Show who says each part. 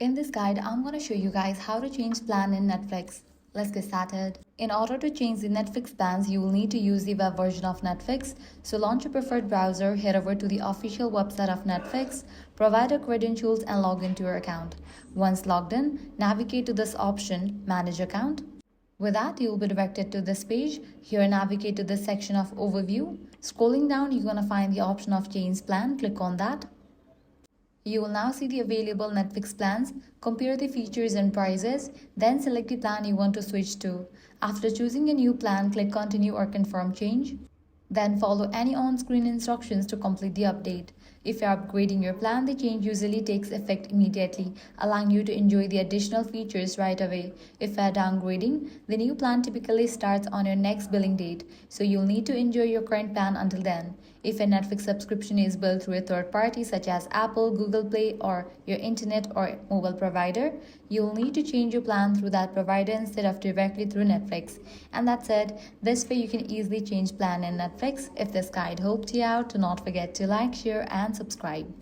Speaker 1: In this guide, I'm going to show you guys how to change plan in Netflix. Let's get started. In order to change the Netflix plans, you will need to use the web version of Netflix. So launch your preferred browser, head over to the official website of Netflix, provide your credentials and log into your account. Once logged in, navigate to this option, Manage Account. With that, you will be directed to this page. Here, navigate to this section of Overview. Scrolling down, you're going to find the option of Change Plan. Click on that. You will now see the available Netflix plans, compare the features and prices, then select the plan you want to switch to. After choosing a new plan, click Continue or Confirm Change. Then follow any on-screen instructions to complete the update. If you're upgrading your plan, the change usually takes effect immediately, allowing you to enjoy the additional features right away. If you're downgrading, the new plan typically starts on your next billing date, so you'll need to enjoy your current plan until then. If a Netflix subscription is billed through a third party such as Apple, Google Play, or your internet or mobile provider, you'll need to change your plan through that provider instead of directly through Netflix. And that's it. This way you can easily change plan in Netflix. If this guide helped you out, do not forget to like, share, and subscribe.